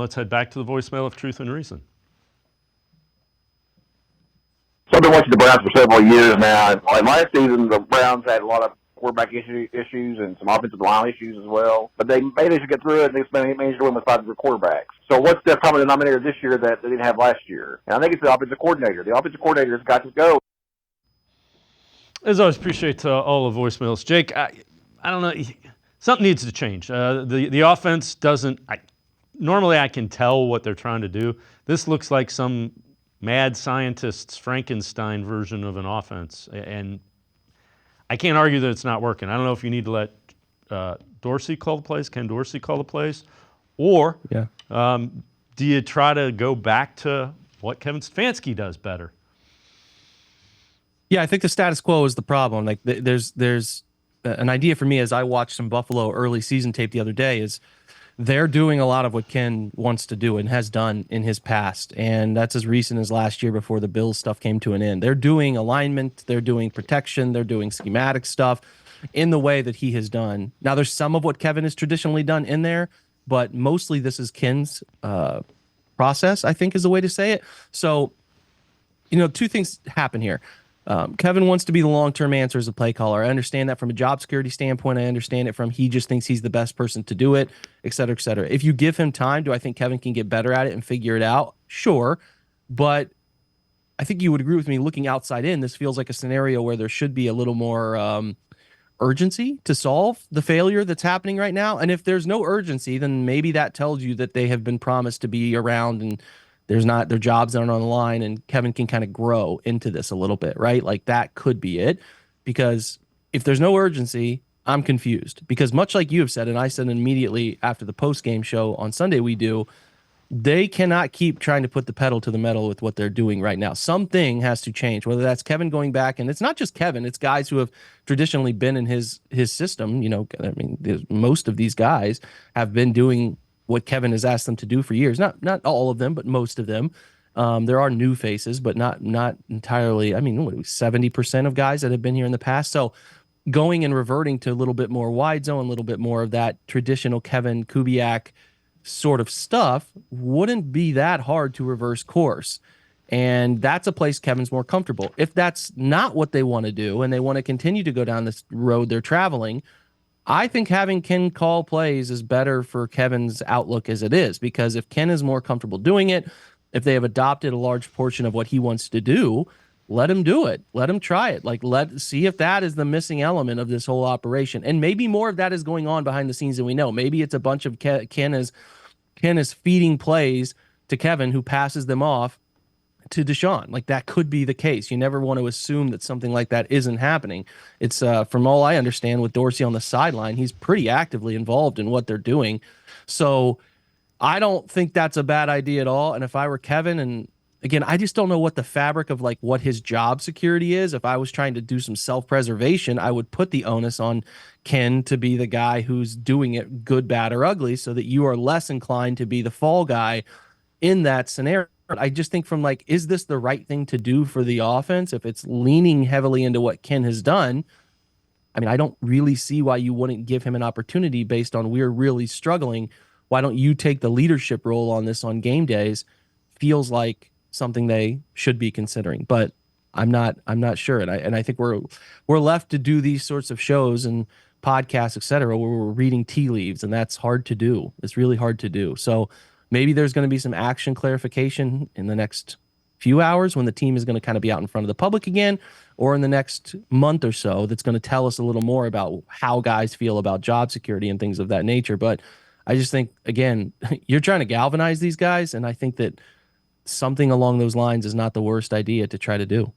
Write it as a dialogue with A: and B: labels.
A: Let's head back to the voicemail of Truth and Reason.
B: So I've been watching the Browns for several years now. Like last season, the Browns had a lot of quarterback issues and some offensive line issues as well. But they managed to get through it, and they managed to win with 5 quarterbacks. So what's the common denominator this year that they didn't have last year? And I think it's the offensive coordinator. The offensive coordinator has got to go.
A: As always, appreciate all the voicemails. Jake, I don't know. Something needs to change. The offense doesn't. Normally, I can tell what they're trying to do. This looks like some mad scientist's Frankenstein version of an offense, and I can't argue that it's not working. I don't know if you need to let Dorsey call the plays, Ken Dorsey call the plays, or do you try to go back to what Kevin Stefanski does better?
C: Yeah, I think the status quo is the problem. Like there's an idea for me as I watched some Buffalo early season tape the other day is they're doing a lot of what Ken wants to do and has done in his past. And that's as recent as last year before the Bills stuff came to an end. They're doing alignment, they're doing protection, they're doing schematic stuff in the way that he has done. Now, there's some of what Kevin has traditionally done in there, but mostly this is Ken's process, I think is the way to say it. So, two things happen here. Kevin wants to be the long-term answer as a play caller. I understand that from a job security standpoint. I understand it from he just thinks he's the best person to do it, et cetera, et cetera. If you give him time, do I think Kevin can get better at it and figure it out? Sure. But I think you would agree with me looking outside in, this feels like a scenario where there should be a little more urgency to solve the failure that's happening right now. And if there's no urgency, then maybe that tells you that they have been promised to be around and their jobs aren't on the line, and Kevin can kind of grow into this a little bit, right? Like that could be it. Because if there's no urgency, I'm confused. Because much like you have said, and I said immediately after the post-game show on Sunday they cannot keep trying to put the pedal to the metal with what they're doing right now. Something has to change, whether that's Kevin going back, and it's not just Kevin, it's guys who have traditionally been in his system. Most of these guys have been doing what Kevin has asked them to do for years. Not all of them, but most of them. There are new faces, but not entirely. 70% of guys that have been here in the past. So going and reverting to a little bit more wide zone, a little bit more of that traditional Kevin Kubiak sort of stuff wouldn't be that hard to reverse course. And that's a place Kevin's more comfortable. If that's not what they want to do and they want to continue to go down this road they're traveling, I think having Ken call plays is better for Kevin's outlook as it is, because if Ken is more comfortable doing it, if they have adopted a large portion of what he wants to do, let him do it. Let him try it. Let's see if that is the missing element of this whole operation. And maybe more of that is going on behind the scenes than we know. Maybe it's a bunch of Ken is feeding plays to Kevin, who passes them off to Deshaun. Like that could be the case. You never want to assume that something like that isn't happening. It's from all I understand with Dorsey on the sideline, he's pretty actively involved in what they're doing. So I don't think that's a bad idea at all. And if I were Kevin, and again, I just don't know what the fabric of like what his job security is. If I was trying to do some self-preservation, I would put the onus on Ken to be the guy who's doing it good, bad, or ugly, so that you are less inclined to be the fall guy in that scenario. I just think from like, is this the right thing to do for the offense? If it's leaning heavily into what Ken has done, I don't really see why you wouldn't give him an opportunity based on we're really struggling. Why don't you take the leadership role on this on game days? Feels like something they should be considering, but I'm not sure. And I think we're left to do these sorts of shows and podcasts, et cetera, where we're reading tea leaves, and that's hard to do. It's really hard to do. So maybe there's going to be some action clarification in the next few hours when the team is going to kind of be out in front of the public again, or in the next month or so that's going to tell us a little more about how guys feel about job security and things of that nature. But I just think, again, you're trying to galvanize these guys, and I think that something along those lines is not the worst idea to try to do.